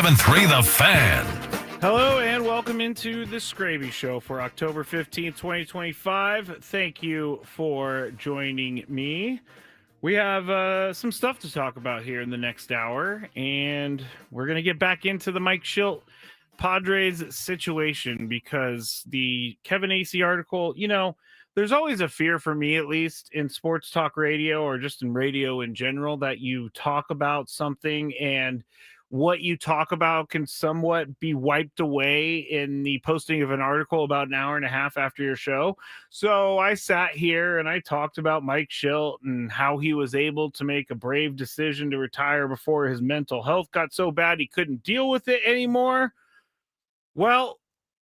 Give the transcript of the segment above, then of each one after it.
7.3 The Fan. Hello and welcome into the Skraby Show for October 15th, 2025. Thank you for joining me. We have some stuff to talk about here in the next hour, and we're going to get back into the Mike Shildt Padres situation because the Kevin Acee article, there's always a fear for me, at least in sports talk radio or just in radio in general, that you talk about something and what you talk about can somewhat be wiped away in the posting of an article about an hour and a half after your show. So I sat here and I talked about Mike Shildt and how he was able to make a brave decision to retire before his mental health got so bad he couldn't deal with it anymore. Well,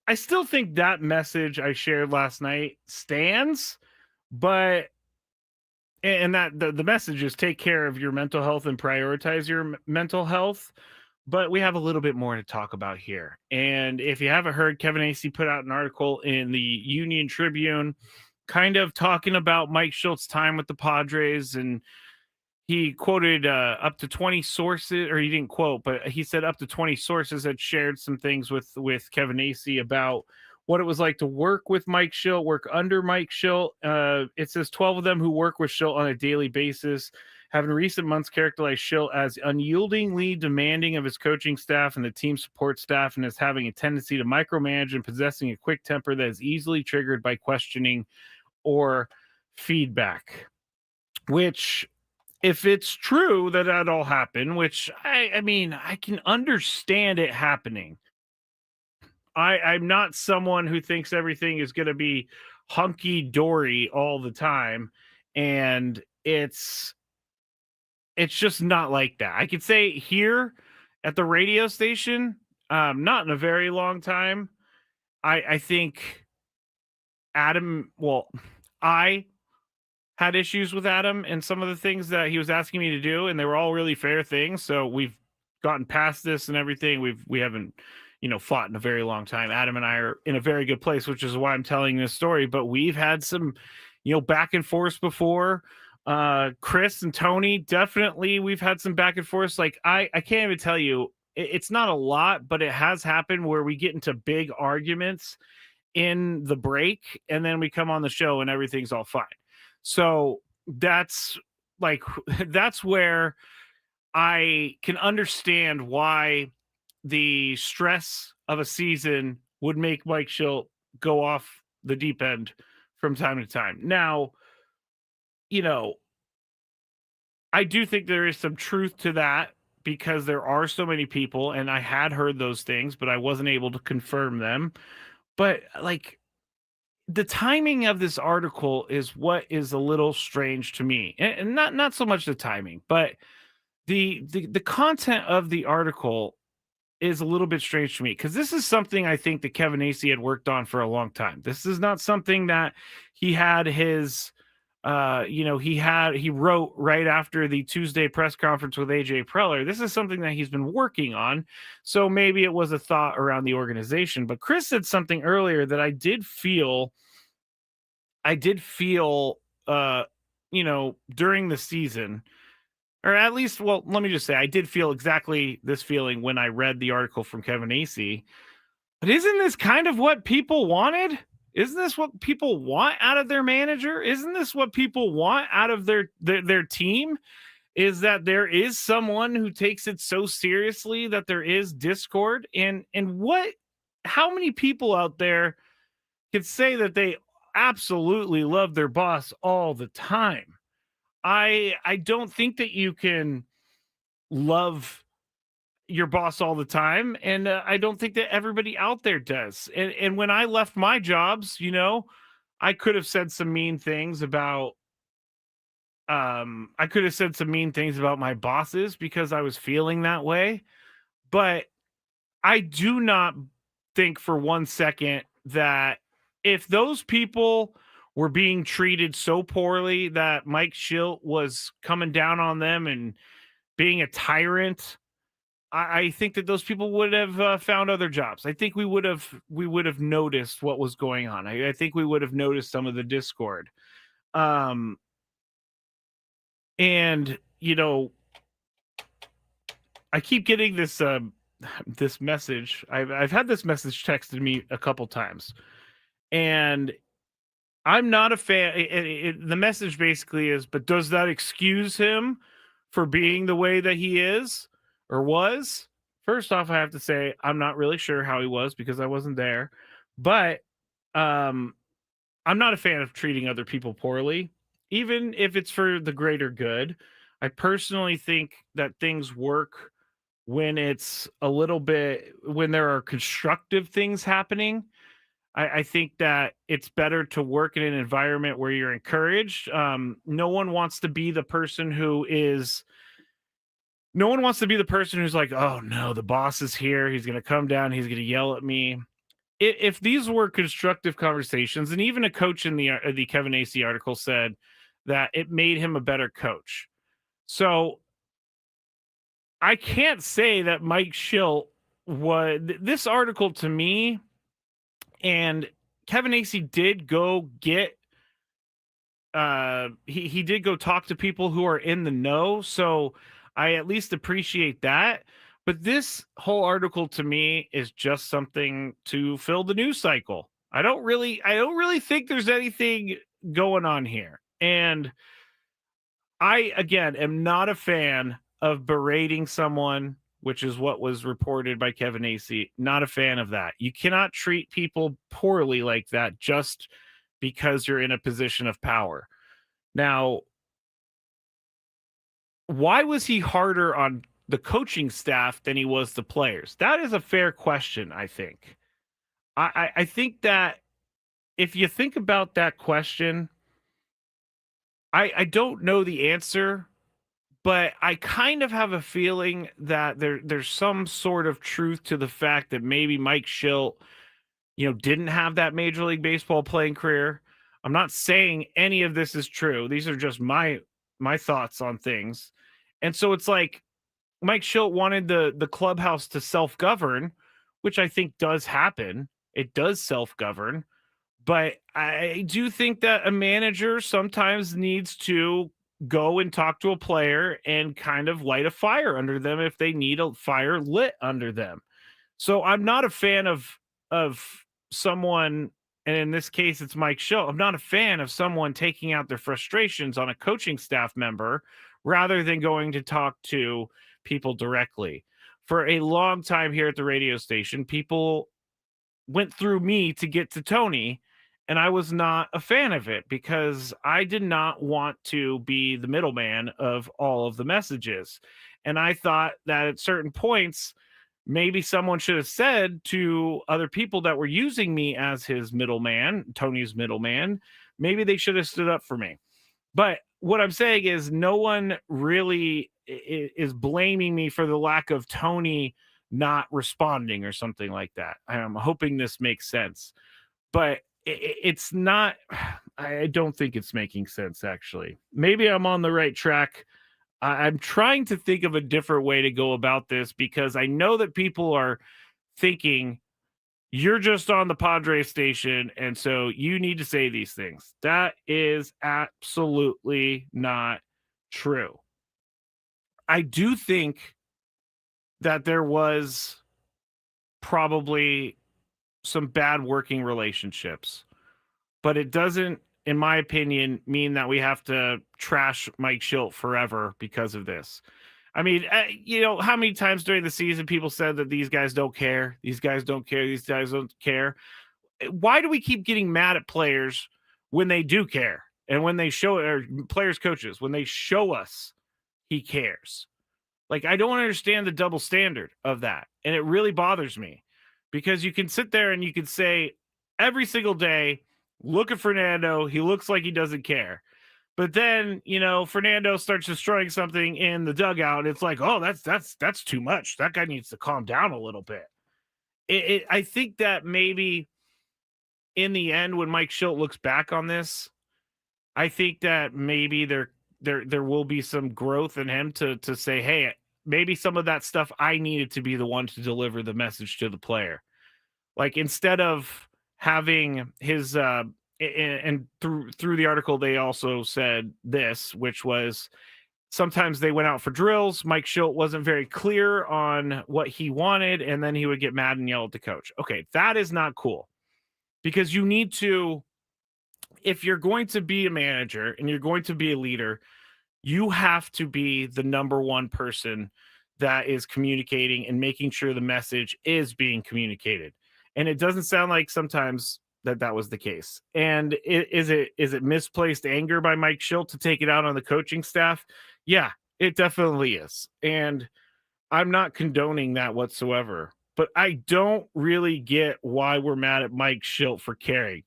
I still think that message I shared last night stands, but that the message is take care of your mental health and prioritize your mental health. But we have a little bit more to talk about here. And if you haven't heard, Kevin Acee put out an article in the Union Tribune kind of talking about Mike Shildt's time with the Padres, and he quoted up to 20 sources, or he didn't quote, but he said up to 20 sources had shared some things with Kevin Acee about what it was like to work with Mike Shildt, work under Mike Shildt. It says 12 of them who work with Shildt on a daily basis have in recent months characterized Shildt as unyieldingly demanding of his coaching staff and the team support staff, and as having a tendency to micromanage and possessing a quick temper that is easily triggered by questioning or feedback. Which, if it's true that all happened, which I mean, I can understand it happening. I'm not someone who thinks everything is going to be hunky-dory all the time, and it's just not like that. I could say here at the radio station, not in a very long time. I think Adam, I had issues with Adam and some of the things that he was asking me to do, and they were all really fair things. So we've gotten past this and everything. We haven't, fought in a very long time. Adam and I are in a very good place, which is why I'm telling this story. But we've had some, back and forth before. Chris and Tony, definitely we've had some back and forth. Like I can't even tell you, it's not a lot, but it has happened where we get into big arguments in the break, and then we come on the show and everything's all fine. So that's where I can understand why the stress of a season would make Mike Shildt go off the deep end from time to time. Now, I do think there is some truth to that because there are so many people, and I had heard those things, but I wasn't able to confirm them. But the timing of this article is what is a little strange to me, and not so much the timing, but the content of the article is a little bit strange to me, because this is something I think that Kevin Acee had worked on for a long time. This is not something that he had his, he wrote right after the Tuesday press conference with AJ Preller. This is something that he's been working on. So maybe it was a thought around the organization. But Chris said something earlier that I did feel, during the season, or at least, let me just say, I did feel exactly this feeling when I read the article from Kevin Acee. But isn't this kind of what people wanted? Isn't this what people want out of their manager? Isn't this what people want out of their team? Is that there is someone who takes it so seriously that there is discord? And how many people out there could say that they absolutely love their boss all the time? I don't think that you can love your boss all the time, and I don't think that everybody out there does. And when I left my jobs, I could have said some mean things about my bosses because I was feeling that way. But I do not think for one second that if those people were being treated so poorly that Mike Shildt was coming down on them and being a tyrant, I think that those people would have found other jobs. I think we would have noticed what was going on. I think we would have noticed some of the discord. And I keep getting this this message. I've had this message texted me a couple times, and I'm not a fan. The message basically is, but does that excuse him for being the way that he is or was? First off, I have to say I'm not really sure how he was because I wasn't there, but um, I'm not a fan of treating other people poorly, even if it's for the greater good. I personally think that things work when it's a little bit when there are constructive things happening. I think that it's better to work in an environment where you're encouraged. No one wants to be the person who is. No one wants to be the person who's like, "Oh no, the boss is here. He's going to come down. He's going to yell at me." If these were constructive conversations, and even a coach in the Kevin Acee article said that it made him a better coach. So I can't say that Mike Shildt was this article to me, and Kevin Acee did go get he did go talk to people who are in the know, so I at least appreciate that. But this whole article to me is just something to fill the news cycle. I don't really think there's anything going on here. And I again am not a fan of berating someone, which is what was reported by Kevin Acee. Not a fan of that. You cannot treat people poorly like that just because you're in a position of power. Now, why was he harder on the coaching staff than he was the players? That is a fair question, I think. I think that if you think about that question, I don't know the answer, but I kind of have a feeling that there's some sort of truth to the fact that maybe Mike Shildt, didn't have that Major League Baseball playing career. I'm not saying any of this is true. These are just my thoughts on things. And so it's like Mike Shildt wanted the clubhouse to self-govern, which I think does happen. It does self-govern, but I do think that a manager sometimes needs to go and talk to a player and kind of light a fire under them if they need a fire lit under them. So I'm not a fan of someone, and in this case it's Mike Shildt. I'm not a fan of someone taking out their frustrations on a coaching staff member rather than going to talk to people directly. For a long time here at the radio station, people went through me to get to Tony, and I was not a fan of it because I did not want to be the middleman of all of the messages. And I thought that at certain points, maybe someone should have said to other people that were using me as his middleman, Tony's middleman, maybe they should have stood up for me. But what I'm saying is, no one really is blaming me for the lack of Tony not responding or something like that. I'm hoping this makes sense, but it's not. I don't think it's making sense, actually. Maybe I'm on the right track. I'm trying to think of a different way to go about this because I know that people are thinking you're just on the Padres station, and so you need to say these things. That is absolutely not true. I do think that there was probably some bad working relationships, but it doesn't, in my opinion, mean that we have to trash Mike Shildt forever because of this. I mean, how many times during the season people said that these guys don't care? These guys don't care. These guys don't care. Why do we keep getting mad at players when they do care? And when they show, or players, coaches, when they show us he cares? Like, I don't understand the double standard of that. And it really bothers me because you can sit there and you can say every single day, look at Fernando. He looks like he doesn't care. But then, Fernando starts destroying something in the dugout. It's like, oh, that's too much. That guy needs to calm down a little bit. I think that maybe in the end, when Mike Shildt looks back on this, I think that maybe there will be some growth in him to say, hey, maybe some of that stuff I needed to be the one to deliver the message to the player. Like, instead of having his and through the article, they also said this, which was Sometimes they went out for drills. Mike Shildt wasn't very clear on what he wanted, and then he would get mad and yell at the coach. Okay, that is not cool, because you need to, if you're going to be a manager and you're going to be a leader, you have to be the number one person that is communicating and making sure the message is being communicated. And it doesn't sound like sometimes that was the case. And is it misplaced anger by Mike Shildt to take it out on the coaching staff? Yeah, it definitely is. And I'm not condoning that whatsoever. But I don't really get why we're mad at Mike Shildt for caring.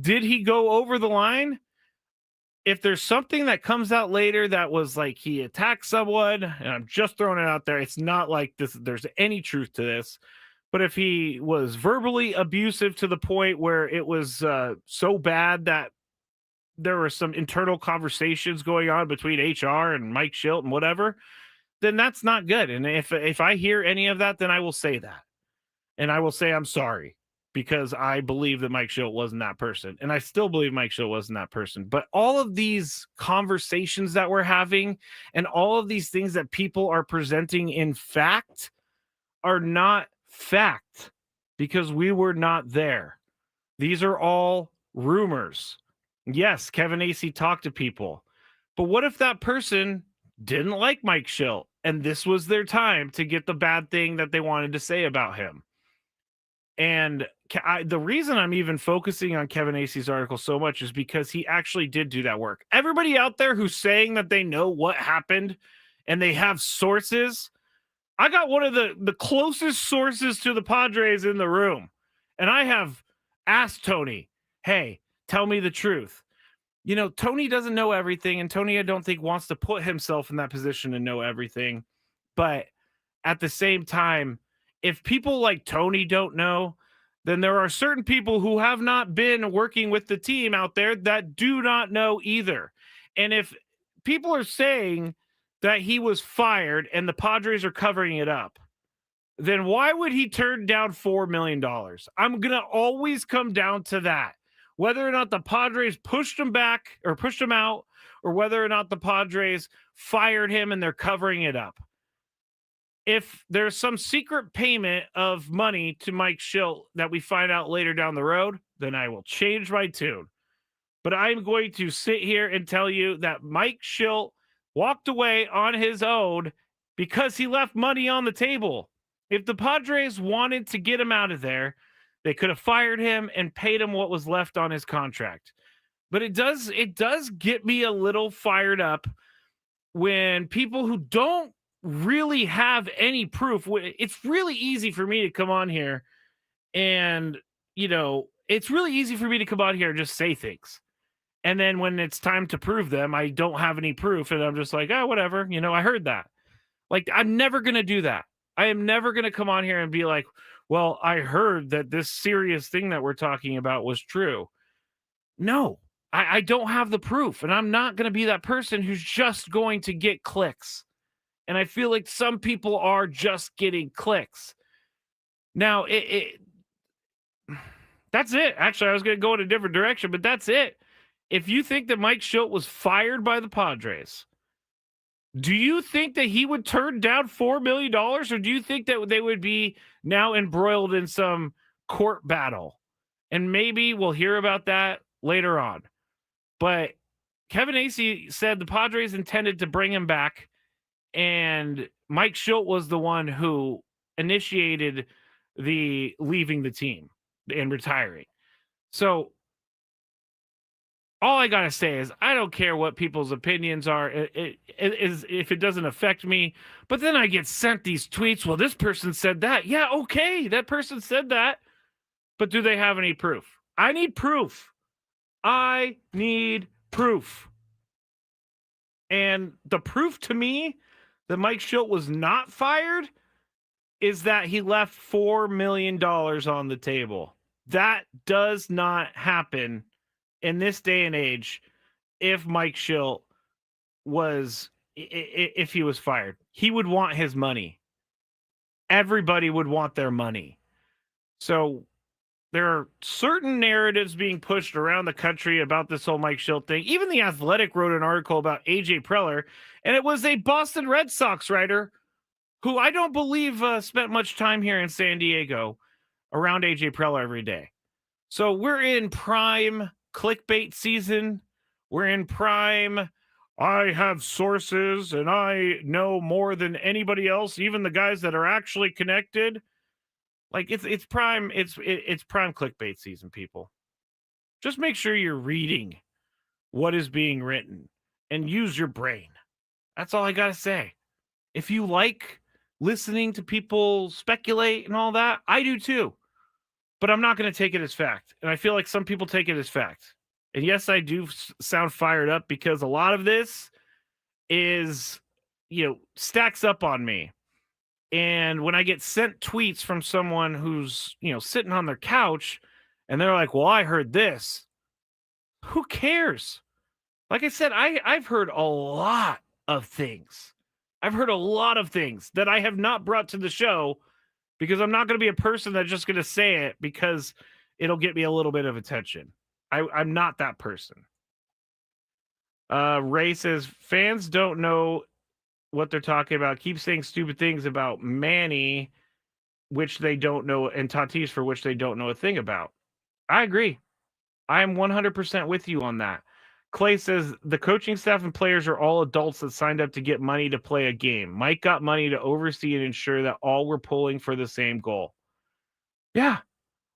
Did he go over the line? If there's something that comes out later that was like he attacked someone, and I'm just throwing it out there, it's not like there's any truth to this. But if he was verbally abusive to the point where it was so bad that there were some internal conversations going on between HR and Mike Shildt and whatever, then that's not good. And if I hear any of that, then I will say that. And I will say I'm sorry, because I believe that Mike Shildt wasn't that person. And I still believe Mike Shildt wasn't that person. But all of these conversations that we're having and all of these things that people are presenting in fact are not fact, because we were not there. These are all rumors. Yes, Kevin Acee talked to people. But what if that person didn't like Mike Shildt and this was their time to get the bad thing that they wanted to say about him? And the reason I'm even focusing on Kevin Acee's article so much is because he actually did do that work. Everybody out there who's saying that they know what happened and they have sources, I got one of the closest sources to the Padres in the room. And I have asked Tony, hey, tell me the truth. You know, Tony doesn't know everything, and Tony, I don't think, wants to put himself in that position to know everything. But at the same time, if people like Tony don't know, then there are certain people who have not been working with the team out there that do not know either. And if people are saying that he was fired and the Padres are covering it up, then why would he turn down $4 million? I'm going to always come down to that. Whether or not the Padres pushed him back or pushed him out, or whether or not the Padres fired him and they're covering it up. If there's some secret payment of money to Mike Shildt that we find out later down the road, then I will change my tune. But I'm going to sit here and tell you that Mike Shildt walked away on his own because he left money on the table. If the Padres wanted to get him out of there, they could have fired him and paid him what was left on his contract. But it does get me a little fired up when people who don't really have any proof. It's really easy for me to come on here and, it's really easy for me to come on here and just say things. And then when it's time to prove them, I don't have any proof. And I'm just like, oh, whatever. I heard that. Like, I'm never going to do that. I am never going to come on here and be like, well, I heard that this serious thing that we're talking about was true. No, I don't have the proof. And I'm not going to be that person who's just going to get clicks. And I feel like some people are just getting clicks. Now, that's it. Actually, I was going to go in a different direction, but that's it. If you think that Mike Shildt was fired by the Padres, do you think that he would turn down $4 million, or do you think that they would be now embroiled in some court battle? And maybe we'll hear about that later on. But Kevin Acee said the Padres intended to bring him back, and Mike Shildt was the one who initiated the leaving the team and retiring. So all I got to say is I don't care what people's opinions are. If it doesn't affect me. But then I get sent these tweets. Well, this person said that. Yeah, okay. That person said that. But do they have any proof? I need proof. I need proof. And the proof to me that Mike Shildt was not fired is that he left $4 million on the table. That does not happen in this day and age. If Mike Shildt if he was fired, he would want his money. Everybody would want their money. So there are certain narratives being pushed around the country about this whole Mike Shildt thing. Even The Athletic wrote an article about AJ Preller, and it was a Boston Red Sox writer who I don't believe spent much time here in San Diego around AJ Preller every day. So we're in prime clickbait season. We're in prime. I have sources and I know more than anybody else, even the guys that are actually connected. Like it's prime it's prime clickbait season, people. Just make sure you're reading what is being written and use your brain. That's all I got to say. If you like listening to people speculate and all that, I do too. But I'm not going to take it as fact. And I feel like some people take it as fact. And yes, I do sound fired up because a lot of this is, stacks up on me. And when I get sent tweets from someone who's, sitting on their couch and they're like, well, I heard this. Who cares? Like I said, I've heard a lot of things. I've heard a lot of things that I have not brought to the show because I'm not going to be a person that's just going to say it because it'll get me a little bit of attention. I'm not that person. Ray says, fans don't know what they're talking about. Keep saying stupid things about Manny, which they don't know, and Tatis, for which they don't know a thing about. I agree. I'm 100% with you on that. Clay says, the coaching staff and players are all adults that signed up to get money to play a game. Mike got money to oversee and ensure that all were pulling for the same goal. Yeah.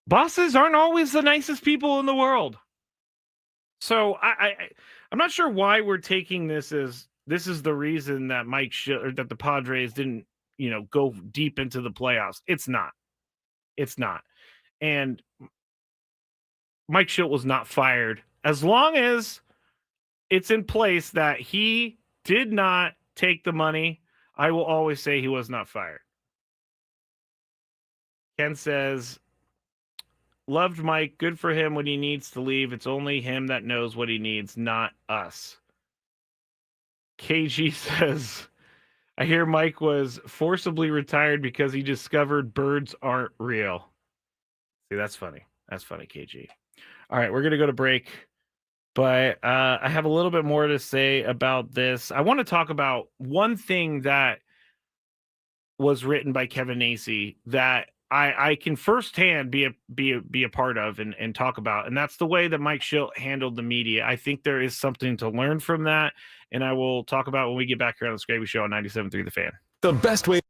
Bosses aren't always the nicest people in the world. So I'm not sure why we're taking this as this is the reason that Mike Shildt or that the Padres didn't, go deep into the playoffs. It's not. It's not. And Mike Shildt was not fired as long as it's in place that he did not take the money. I will always say he was not fired. Ken says, loved Mike. Good for him when he needs to leave. It's only him that knows what he needs, not us. KG says, I hear Mike was forcibly retired because he discovered birds aren't real. See, that's funny. That's funny, KG. All right, we're going to go to break. But I have a little bit more to say about this. I want to talk about one thing that was written by Kevin Acee that I can firsthand be a part of and talk about, and that's the way that Mike Shildt handled the media. I think there is something to learn from that, and I will talk about when we get back here on the Skraby Show on 97.3 The Fan. The best way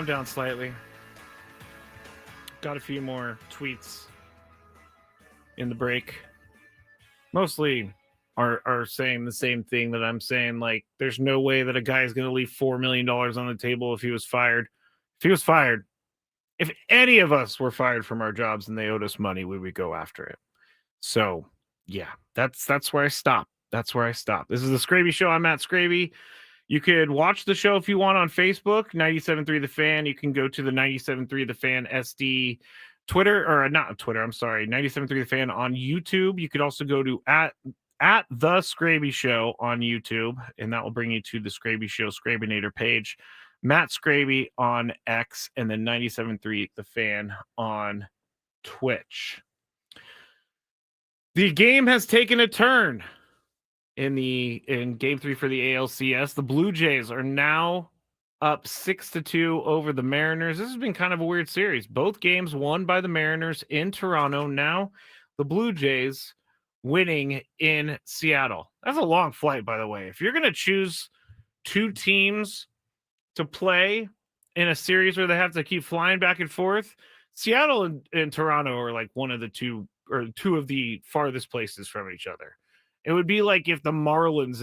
calmed down slightly. Got a few more tweets in the break. Mostly are saying the same thing that I'm saying. Like, there's no way that a guy is going to leave $4 million on the table if he was fired. If he was fired, if any of us were fired from our jobs and they owed us money, we would go after it. So, yeah, that's where I stop. That's where I stop. This is the Skraby Show. I'm Matt Skraby. You could watch the show if you want on Facebook, 97.3 The Fan. You can go to the 97.3 The Fan SD Twitter, or not Twitter, I'm sorry, 97.3 The Fan on YouTube. You could also go to at the Skraby Show on YouTube, and that will bring you to the Skraby Show Scrabinator page. Matt Skraby on X, and then 97.3 The Fan on Twitch. The game has taken a turn. In game 3 for the ALCS, the Blue Jays are now up 6-2 over the Mariners. This has been kind of a weird series. Both games won by the Mariners in Toronto. Now the Blue Jays winning in Seattle. That's a long flight, by the way. If you're going to choose two teams to play in a series where they have to keep flying back and forth, Seattle and Toronto are like one of the two of the farthest places from each other. It would be like if the Marlins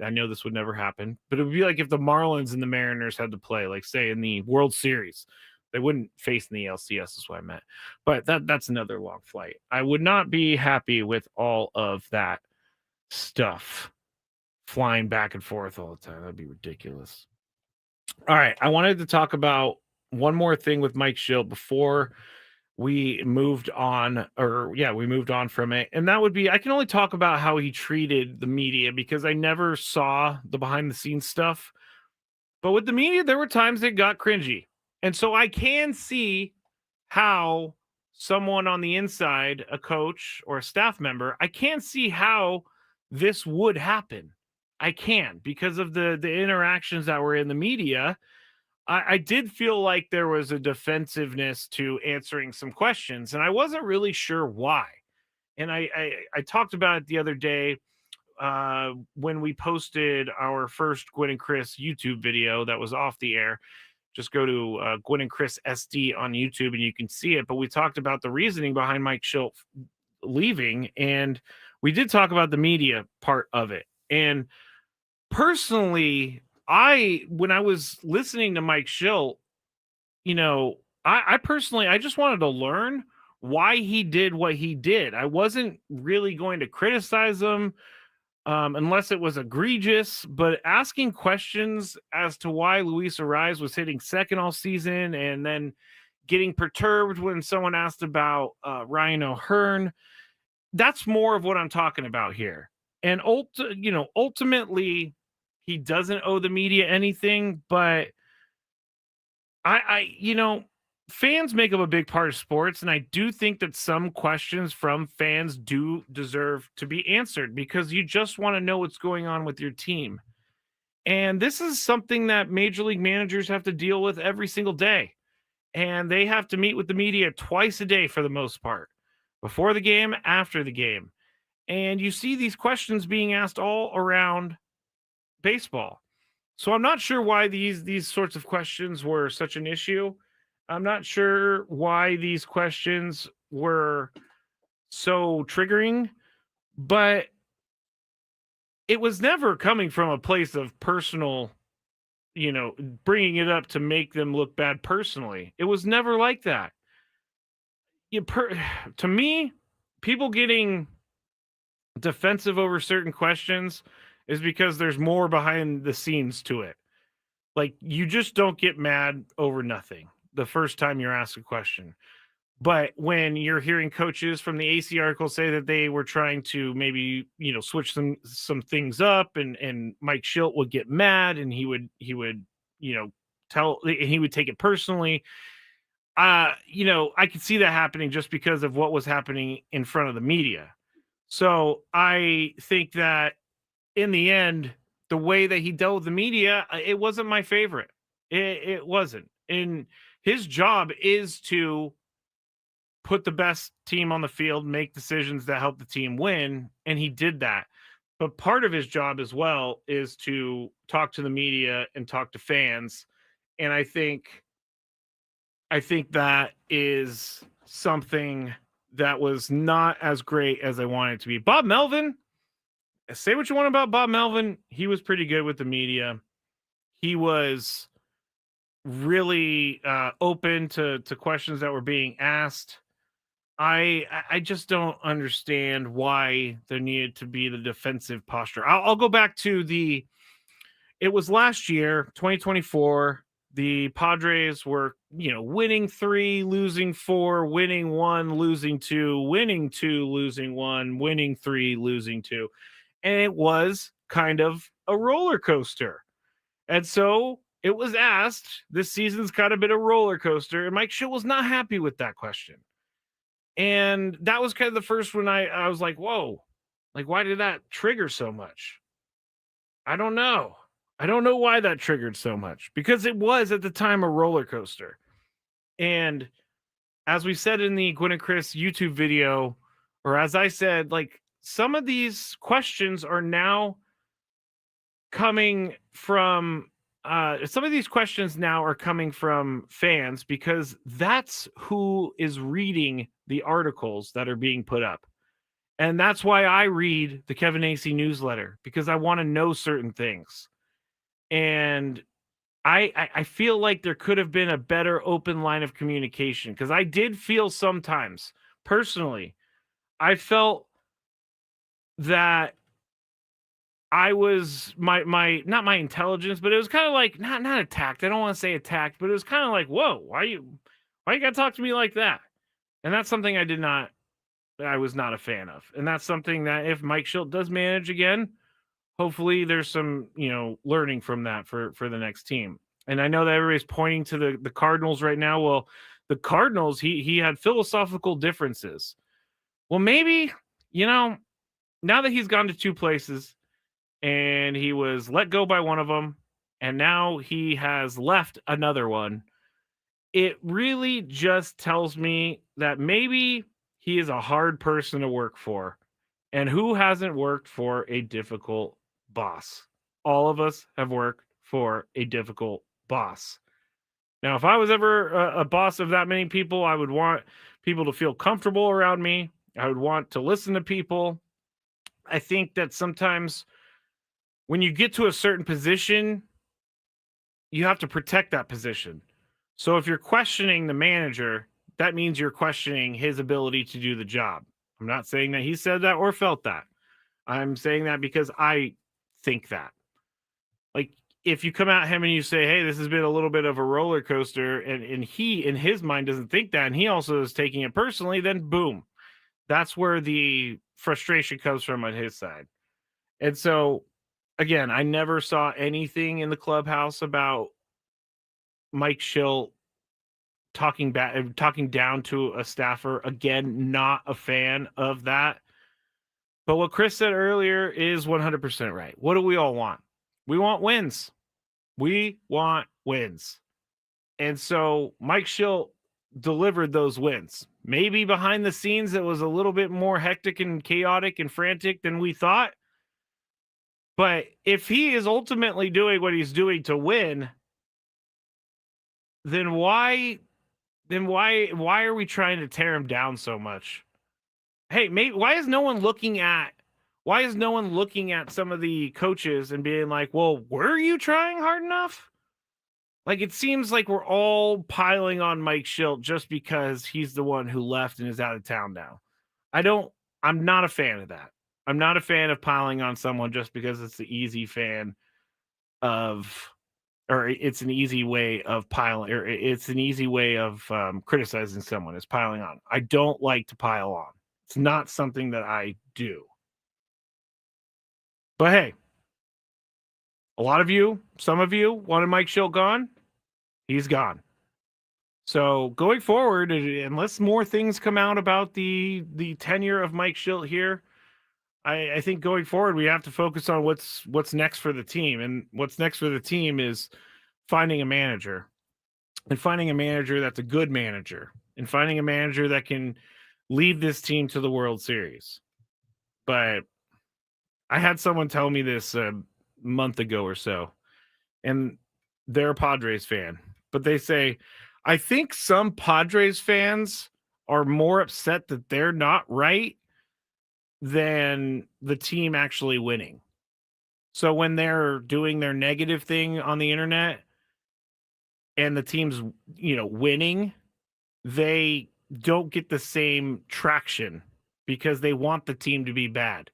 I know this would never happen, but it would be like if the Marlins and the Mariners had to play, like say in the World Series. They wouldn't face in the LCS is what I meant. But that's another long flight. I would not be happy with all of that stuff flying back and forth all the time. That'd be ridiculous. All right. I wanted to talk about one more thing with Mike Shildt before we moved on from it. And that would be, I can only talk about how he treated the media because I never saw the behind the scenes stuff. But with the media, there were times it got cringy. And so I can see how someone on the inside, a coach or a staff member, I can see how this would happen. I can, because of the interactions that were in the media. I did feel like there was a defensiveness to answering some questions, and I wasn't really sure why. And I talked about it the other day when we posted our first Gwen and Chris YouTube video that was off the air. Just go to Gwen and Chris SD on YouTube, and you can see it. But we talked about the reasoning behind Mike Shildt leaving, and we did talk about the media part of it. And personally, when I was listening to Mike Shildt, I personally, I just wanted to learn why he did what he did. I wasn't really going to criticize him unless it was egregious, but asking questions as to why Luis Arraez was hitting second all season and then getting perturbed when someone asked about Ryan O'Hearn, that's more of what I'm talking about here. And ultimately, he doesn't owe the media anything, but fans make up a big part of sports, and I do think that some questions from fans do deserve to be answered because you just want to know what's going on with your team. And this is something that major league managers have to deal with every single day. And they have to meet with the media twice a day for the most part, before the game, after the game. And you see these questions being asked all around baseball. So I'm not sure why these sorts of questions were such an issue. I'm not sure why these questions were so triggering, but it was never coming from a place of personal, bringing it up to make them look bad personally. It was never like that. To me, people getting defensive over certain questions is because there's more behind the scenes to it. Like, you just don't get mad over nothing the first time you're asked a question. But when you're hearing coaches from the Acee article say that they were trying to maybe, switch some things up, and Mike Shildt would get mad and he would take it personally. I could see that happening just because of what was happening in front of the media. So I think that in the end, the way that he dealt with the media, it wasn't my favorite. It wasn't. And his job is to put the best team on the field, make decisions that help the team win. And he did that. But part of his job as well is to talk to the media and talk to fans. And I think I think that is something that was not as great as I wanted it to be. Bob Melvin, say what you want about Bob Melvin. He was pretty good with the media. He was really open to questions that were being asked. I just don't understand why there needed to be the defensive posture. I'll go back to it was last year, 2024. The Padres were, winning 3, losing 4, winning 1, losing 2, winning 2, losing 1, winning 3, losing 2. And it was kind of a roller coaster. And so it was asked, this season's kind of been a roller coaster. And Mike Shildt was not happy with that question. And that was kind of the first one I was like, whoa, like, why did that trigger so much? I don't know. I don't know why that triggered so much, because it was at the time a roller coaster. And as we said in the Gwen and Chris YouTube video, or as I said, like, some of these questions are now coming from some of these questions now are coming from fans, because that's who is reading the articles that are being put up. And that's why I read the Kevin Acee newsletter, because I want to know certain things. And I feel like there could have been a better open line of communication, because I did feel sometimes, personally, I felt that I was my not my intelligence, but it was kind of like not attacked. I don't want to say attacked, but it was kind of like, whoa, why you gotta talk to me like that? And that's something I was not a fan of. And that's something that if Mike Shildt does manage again, hopefully there's some, learning from that for the next team. And I know that everybody's pointing to the Cardinals right now. Well, the Cardinals, he had philosophical differences. Well, maybe, now that he's gone to 2 places and he was let go by one of them, and now he has left another one, it really just tells me that maybe he is a hard person to work for. And who hasn't worked for a difficult boss? All of us have worked for a difficult boss. Now, if I was ever a boss of that many people, I would want people to feel comfortable around me. I would want to listen to people. I think that sometimes when you get to a certain position, you have to protect that position. So if you're questioning the manager, that means you're questioning his ability to do the job. I'm not saying that he said that or felt that. I'm saying that because I think that. Like, if you come at him and you say, hey, this has been a little bit of a roller coaster, and he, in his mind, doesn't think that, and he also is taking it personally, then boom. That's where the frustration comes from on his side. And so, again, I never saw anything in the clubhouse about Mike Shildt talking down to a staffer. Again, not a fan of that. But what Chris said earlier is 100% right. What do we all want? We want wins. We want wins. And so Mike Shildt delivered those wins. Maybe behind the scenes it was a little bit more hectic and chaotic and frantic than we thought. But if he is ultimately doing what he's doing to win, then why are we trying to tear him down so much? Hey, why is no one looking at some of the coaches and being like, well, were you trying hard enough? Like, it seems like we're all piling on Mike Shildt just because he's the one who left and is out of town now. I'm not a fan of that. I'm not a fan of piling on someone just because it's the easy it's an easy way of piling, or it's an easy way of criticizing someone is piling on. I don't like to pile on. It's not something that I do. But hey, some of you wanted Mike Shildt gone. He's gone. So going forward, unless more things come out about the tenure of Mike Shildt here, I think going forward we have to focus on what's next for the team. And what's next for the team is finding a manager, and finding a manager that's a good manager, and finding a manager that can lead this team to the World Series. But I had someone tell me this a month ago or so, and they're a Padres fan, but they say, I think some Padres fans are more upset that they're not right than the team actually winning. So when they're doing their negative thing on the internet and the team's, winning, they don't get the same traction because they want the team to be bad.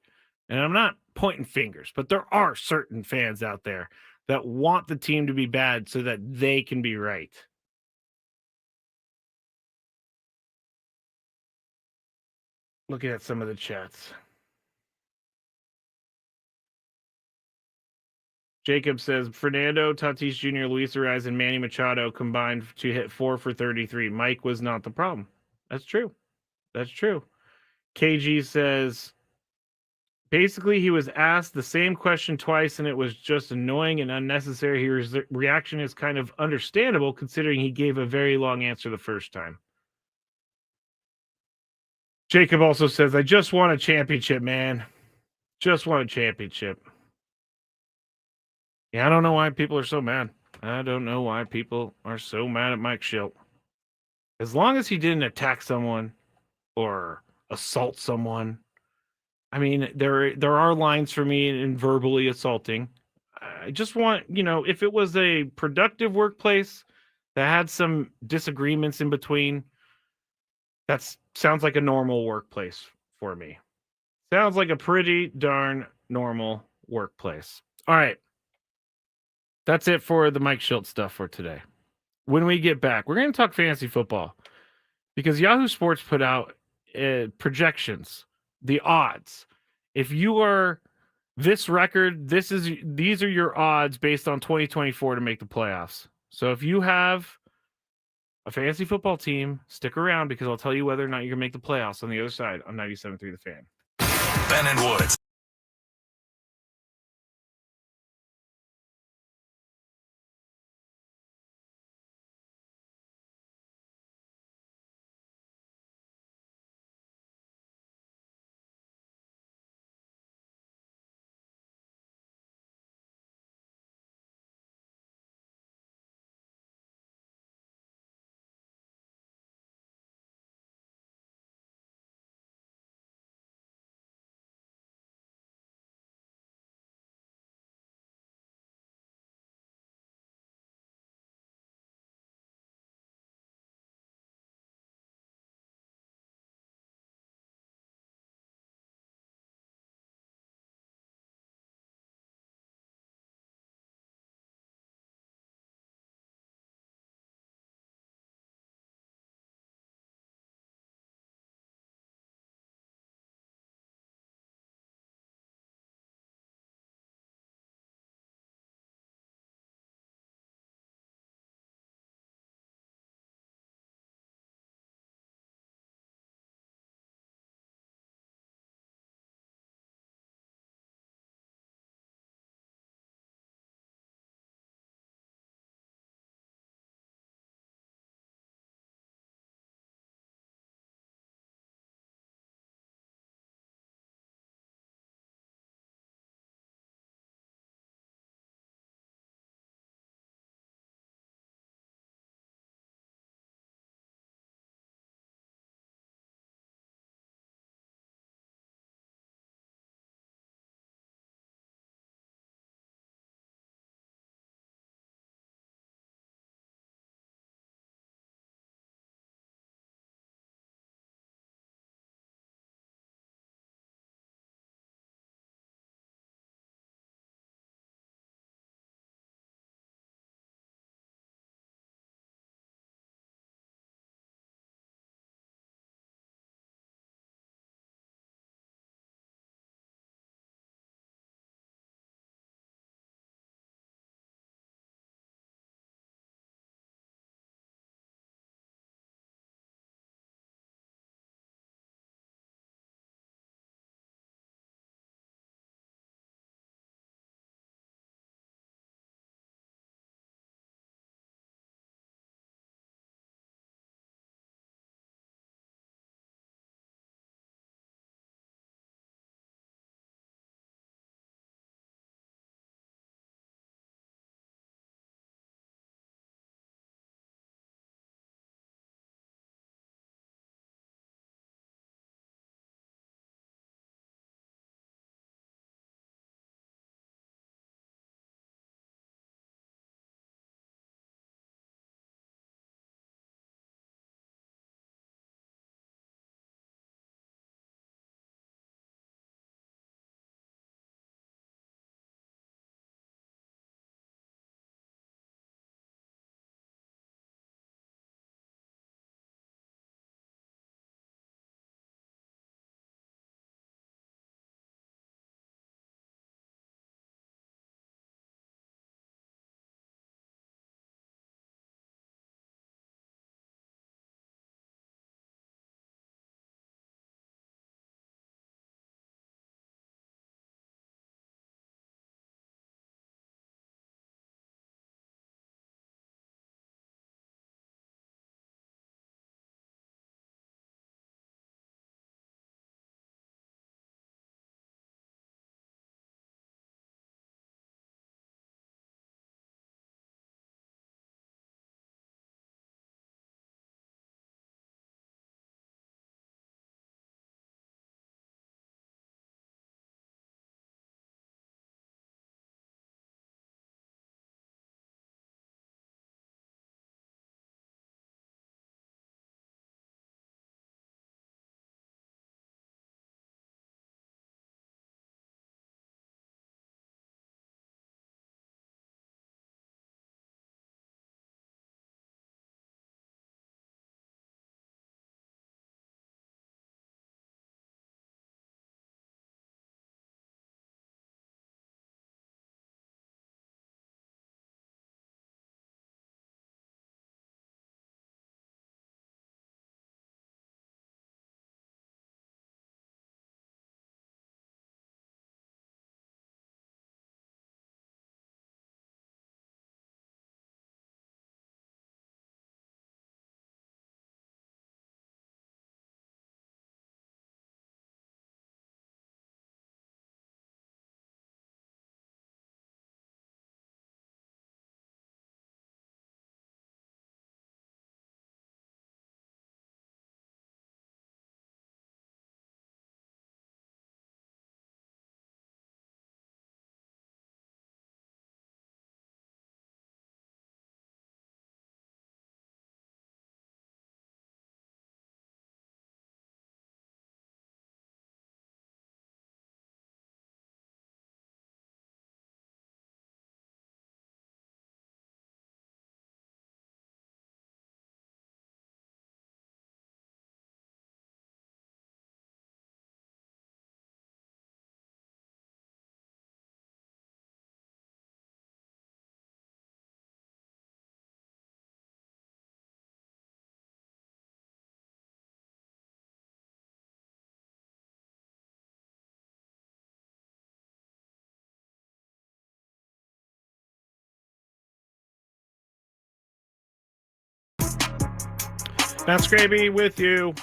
And I'm not pointing fingers, but there are certain fans out there that want the team to be bad so that they can be right. Looking at some of the chats. Jacob says Fernando, Tatis Jr., Luis Ariz, and Manny Machado combined to hit 4 for 33. Mike was not the problem. That's true. That's true. KG says basically he was asked the same question twice and it was just annoying and unnecessary. His reaction is kind of understandable considering he gave a very long answer the first time. Jacob also says, I just want a championship, man. Just want a championship. Yeah, I don't know why people are so mad. I don't know why people are so mad at Mike Shildt. As long as he didn't attack someone or assault someone. I mean, there are lines for me in verbally assaulting. I just want, if it was a productive workplace that had some disagreements in between, that sounds like a normal workplace for me. Sounds like a pretty darn normal workplace. All right. That's it for the Mike Shildt stuff for today. When we get back, we're going to talk fantasy football because Yahoo Sports put out projections, the odds. If you are this record, these are your odds based on 2024 to make the playoffs. So if you have a fantasy football team, stick around because I'll tell you whether or not you're going to make the playoffs on the other side on 97.3 The Fan. Ben and Woods. Matt Skraby with you.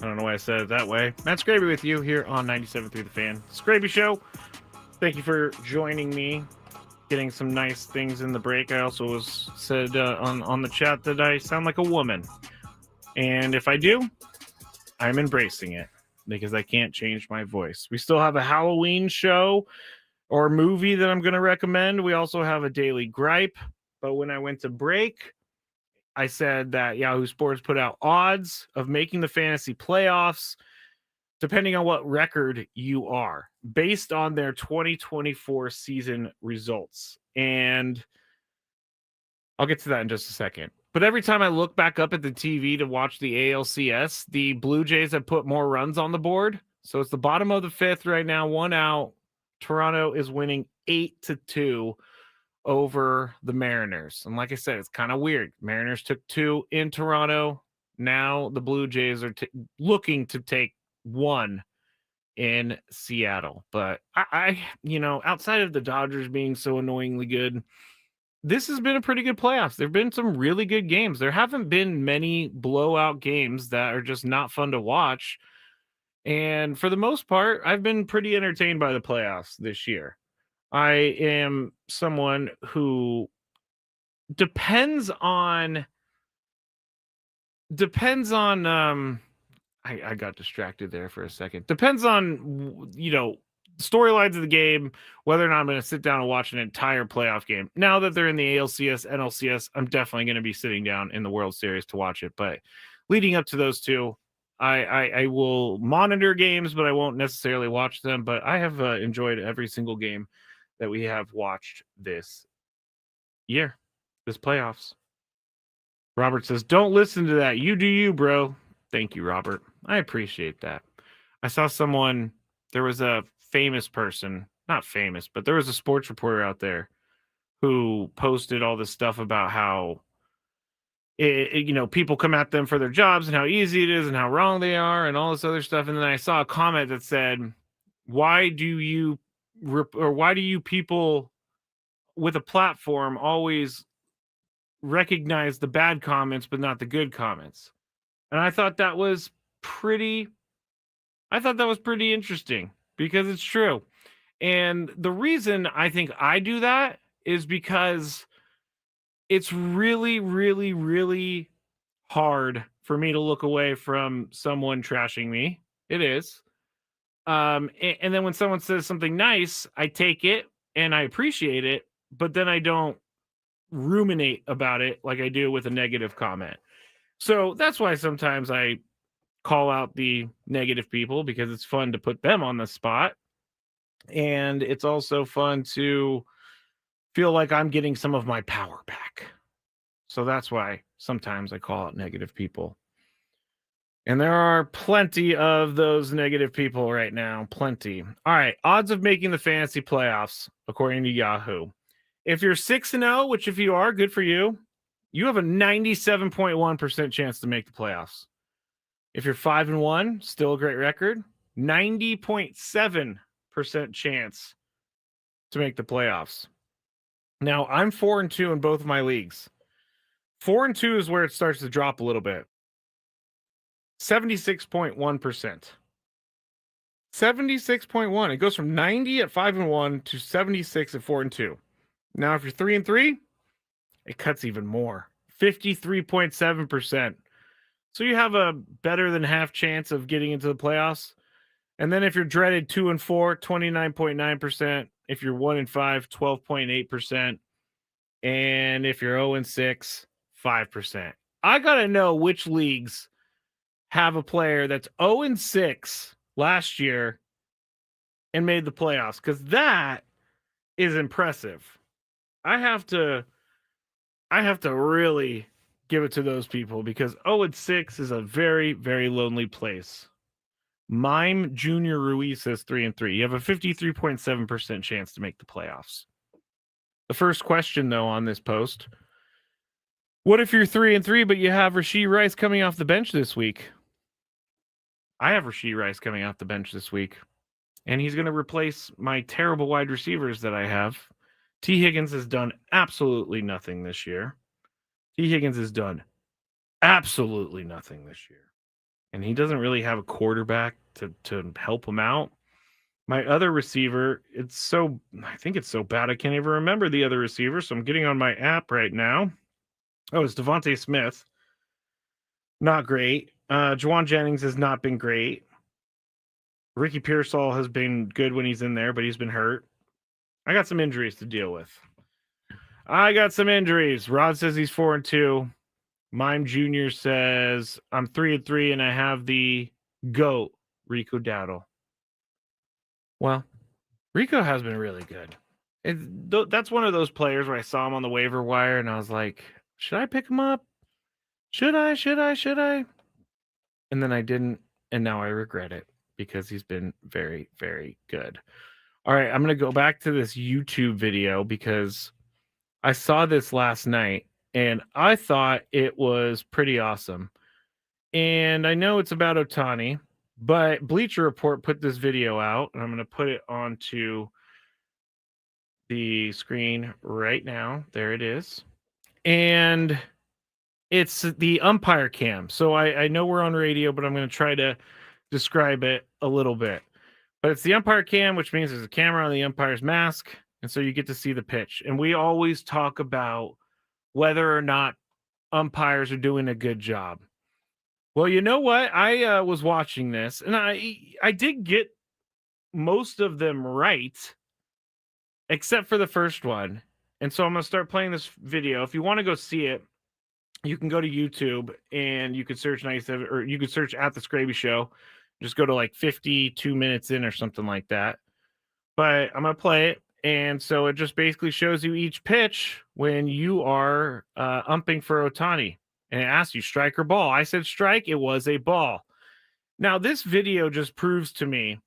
I don't know why I said it that way. Matt Skraby with you here on 97.3 The Fan. Skraby Show. Thank you for joining me. Getting some nice things in the break. I also said on the chat that I sound like a woman. And if I do, I'm embracing it because I can't change my voice. We still have a Halloween show or movie that I'm going to recommend. We also have a daily gripe. But when I went to break, I said that Yahoo Sports put out odds of making the fantasy playoffs, depending on what record you are, based on their 2024 season results. And I'll get to that in just a second. But every time I look back up at the TV to watch the ALCS, the Blue Jays have put more runs on the board. So it's the bottom of the fifth right now, 1 out. Toronto is winning 8-2 over the Mariners. And like I said, it's kind of weird. Mariners took 2 in Toronto. Now the Blue Jays are looking to take 1 in Seattle. But I, outside of the Dodgers being so annoyingly good, this has been a pretty good playoffs. There have been some really good games. There haven't been many blowout games that are just not fun to watch. And for the most part, I've been pretty entertained by the playoffs this year. I am someone who depends on I got distracted there for a second. Depends on, storylines of the game, whether or not I'm going to sit down and watch an entire playoff game. Now that they're in the ALCS, NLCS, I'm definitely going to be sitting down in the World Series to watch it. But leading up to those two, I will monitor games, but I won't necessarily watch them. But I have enjoyed every single game that we have watched this year, this playoffs. Robert says, don't listen to that. You do you, bro. Thank you, Robert. I appreciate that. I saw there was a famous person, not famous, but there was a sports reporter out there who posted all this stuff about how, people come at them for their jobs and how easy it is and how wrong they are and all this other stuff. And then I saw a comment that said, why do you people with a platform always recognize the bad comments but not the good comments? And I thought that was pretty interesting because it's true. And the reason I think I do that is because it's really, really, really hard for me to look away from someone trashing me. It is. And then when someone says something nice, I take it and I appreciate it, but then I don't ruminate about it like I do with a negative comment. So that's why sometimes I call out the negative people, because it's fun to put them on the spot. And it's also fun to feel like I'm getting some of my power back. So that's why sometimes I call out negative people. And there are plenty of those negative people right now. Plenty. All right. Odds of making the fantasy playoffs, according to Yahoo. If you're 6-0, which if you are, good for you, you have a 97.1% chance to make the playoffs. If you're 5-1, still a great record, 90.7% chance to make the playoffs. Now, I'm 4-2 in both of my leagues. 4-2 is where it starts to drop a little bit. 76.1%. 76.1. It goes from 90 at 5-1 to 76 at 4-2. Now, if you're 3-3, it cuts even more. 53.7%. So you have a better than half chance of getting into the playoffs. And then if you're dreaded 2-4, 29.9%. If you're 1-5, 12.8%. And if you're 0-6, 5%. I got to know which leagues have a player that's 0-6 last year and made the playoffs, because that is impressive. I have to really give it to those people, because 0-6 is a very, very lonely place. Mime Junior Ruiz says 3-3. You have a 53.7% chance to make the playoffs. The first question, though, on this post: what if you're 3-3, but you have Rashee Rice coming off the bench this week? I have Rashee Rice coming off the bench this week, and he's going to replace my terrible wide receivers that I have. T. Higgins has done absolutely nothing this year. T. Higgins has done absolutely nothing this year. And he doesn't really have a quarterback to help him out. My other receiver, I think it's so bad I can't even remember the other receiver. So I'm getting on my app right now. Oh, it's Devontae Smith. Not great. Juwan Jennings has not been great. Ricky Pearsall has been good when he's in there, but he's been hurt. I got some injuries to deal with. Rod says he's 4-2. Mime Jr. says I'm 3-3 and I have the GOAT, Rico Dowdle. Well, Rico has been really good. That's one of those players where I saw him on the waiver wire and I was like, should I pick him up? Should I? And then I didn't, and now I regret it because he's been very, very good. All right, I'm going to go back to this YouTube video because I saw this last night and I thought it was pretty awesome. And I know it's about Ohtani, but Bleacher Report put this video out, and I'm going to put it onto the screen right now. There it is. And it's the umpire cam. So I know we're on radio, but I'm going to try to describe it a little bit. But it's the umpire cam, which means there's a camera on the umpire's mask. And so you get to see the pitch. And we always talk about whether or not umpires are doing a good job. Well, you know what? I was watching this, and I did get most of them right, except for the first one. And so I'm going to start playing this video. If you want to go see it, you can go to YouTube and you could search 97, or you could search at the Skraby Show. Just go to like 52 minutes in or something like that. But I'm going to play it. And so it just basically shows you each pitch when you are umping for Ohtani. And it asks you strike or ball. I said strike. It was a ball. Now, this video just proves to me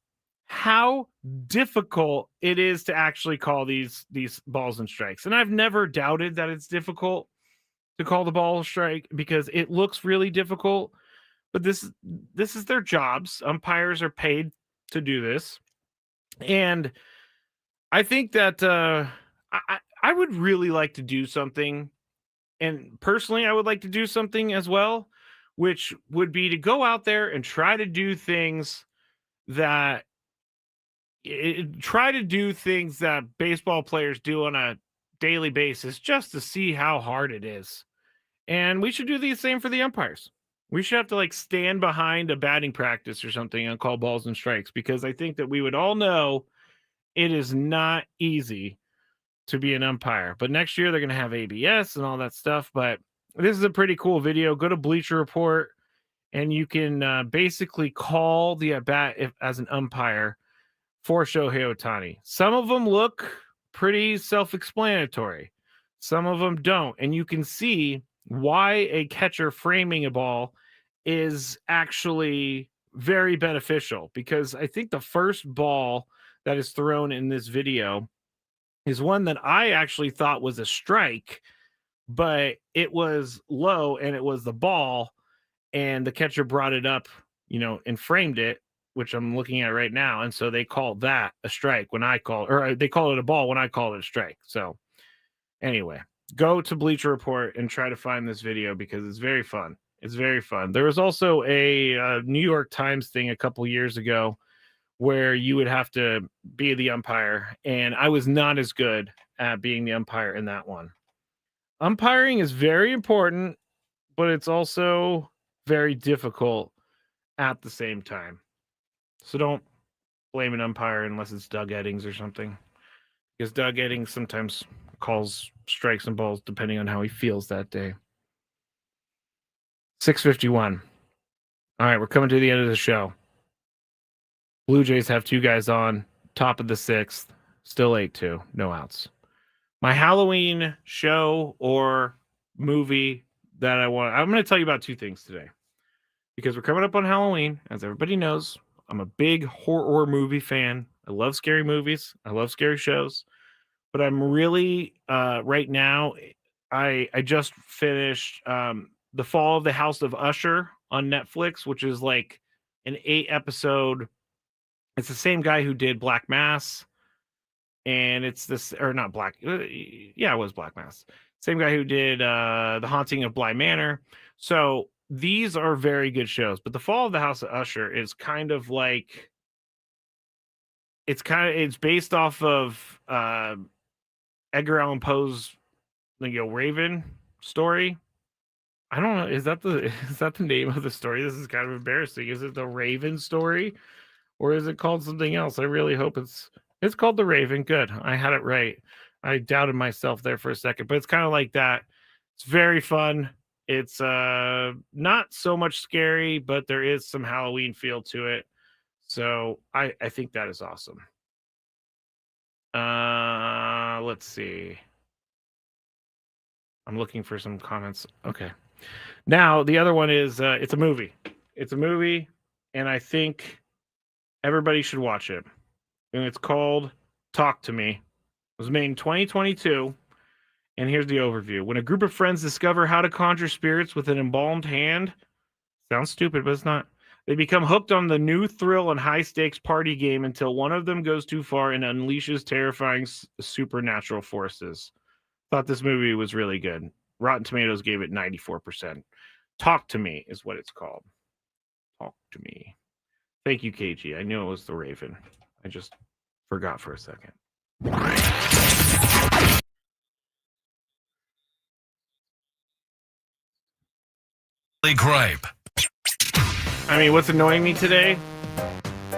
how difficult it is to actually call these balls and strikes. And I've never doubted that it's difficult to call the ball a strike because it looks really difficult. But this is their jobs. Umpires are paid to do this. And I think that I would really like to do something. And personally, I would like to do something as well, which would be to go out there and try to do things that baseball players do on a daily basis just to see how hard it is. And we should do the same for the umpires. We should have to like stand behind a batting practice or something and call balls and strikes, because I think that we would all know it is not easy to be an umpire. But next year they're going to have ABS and all that stuff. But this is a pretty cool video. Go to Bleacher Report and you can basically call the at bat as an umpire for Shohei Ohtani. Some of them look pretty self-explanatory. Some of them don't. And you can see why a catcher framing a ball is actually very beneficial, because I think the first ball that is thrown in this video is one that I actually thought was a strike, but it was low and it was the ball, and the catcher brought it up, and framed it, which I'm looking at right now. And so they called that a strike when they call it a ball when I call it a strike. So anyway, go to Bleacher Report and try to find this video because it's very fun. It's very fun. There was also a New York Times thing a couple years ago where you would have to be the umpire, and I was not as good at being the umpire in that one. Umpiring is very important, but it's also very difficult at the same time. So don't blame an umpire unless it's Doug Eddings or something, because Doug Eddings sometimes calls strikes and balls depending on how he feels that day. 6:51. All right, we're coming to the end of the show. Blue Jays have two guys on, top of the sixth, still 8-2, no outs. My Halloween show or movie that I'm going to tell you about two things today, because we're coming up on Halloween. As everybody knows, I'm a big horror movie fan. I love scary movies. I love scary shows. But I'm really, right now, I just finished The Fall of the House of Usher on Netflix, which is like an 8-episode. It's the same guy who did Black Mass. And it's this, or not Black. Yeah, it was Black Mass. Same guy who did The Haunting of Bly Manor. So these are very good shows, but The Fall of the House of Usher is kind of like it's based off of Edgar Allan Poe's Raven story. I don't know. Is that the name of the story? This is kind of embarrassing. Is it the Raven story, or is it called something else? I really hope it's called the Raven. Good, I had it right. I doubted myself there for a second, but it's kind of like that. It's very fun. It's not so much scary, but there is some Halloween feel to it. So I think that is awesome. Let's see. I'm looking for some comments. Okay. Now the other one is it's a movie. It's a movie, and I think everybody should watch it. And it's called Talk to Me. It was made in 2022. And here's the overview. When a group of friends discover how to conjure spirits with an embalmed hand, sounds stupid, but it's not. They become hooked on the new thrill and high-stakes party game until one of them goes too far and unleashes terrifying supernatural forces. Thought this movie was really good. Rotten Tomatoes gave it 94%. Talk to Me is what it's called. Talk to Me. Thank you, KG. I knew it was the Raven. I just forgot for a second. Gripe. I mean, what's annoying me today?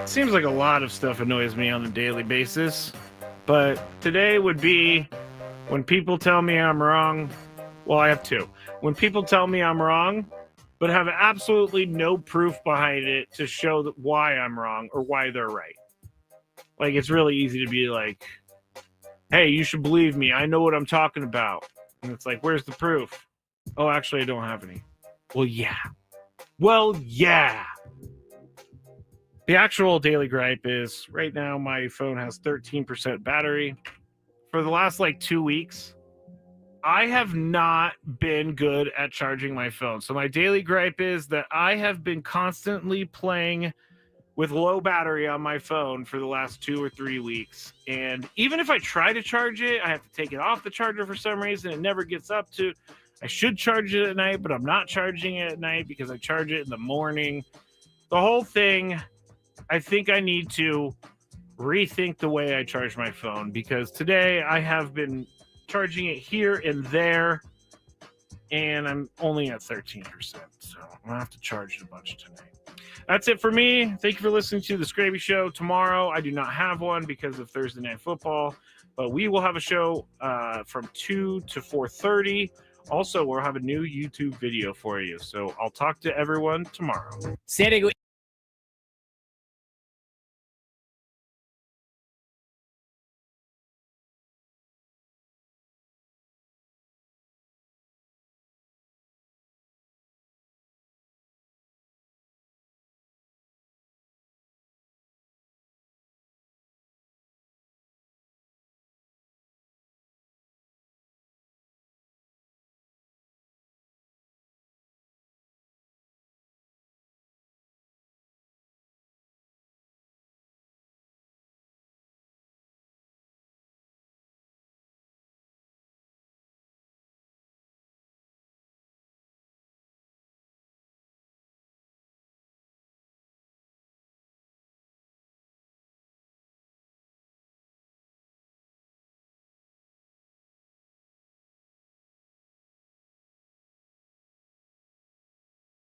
Seems like a lot of stuff annoys me on a daily basis. But today would be when people tell me I'm wrong. Well, I have two. When people tell me I'm wrong, but have absolutely no proof behind it to show that why I'm wrong or why they're right. Like, it's really easy to be like, hey, you should believe me. I know what I'm talking about. And it's like, where's the proof? Oh, actually, I don't have any. Well, yeah. The actual daily gripe is right now my phone has 13% battery. For the last 2 weeks, I have not been good at charging my phone. So my daily gripe is that I have been constantly playing with low battery on my phone for the last 2 or 3 weeks. And even if I try to charge it, I have to take it off the charger for some reason. It never gets up to. I should charge it at night, but I'm not charging it at night because I charge it in the morning. The whole thing, I think I need to rethink the way I charge my phone, because today I have been charging it here and there, and I'm only at 13%. So I'm going to have to charge it a bunch tonight. That's it for me. Thank you for listening to The Skraby Show. Tomorrow, I do not have one because of Thursday Night Football, but we will have a show from 2 to 4:30. Also, we'll have a new YouTube video for you. So I'll talk to everyone tomorrow.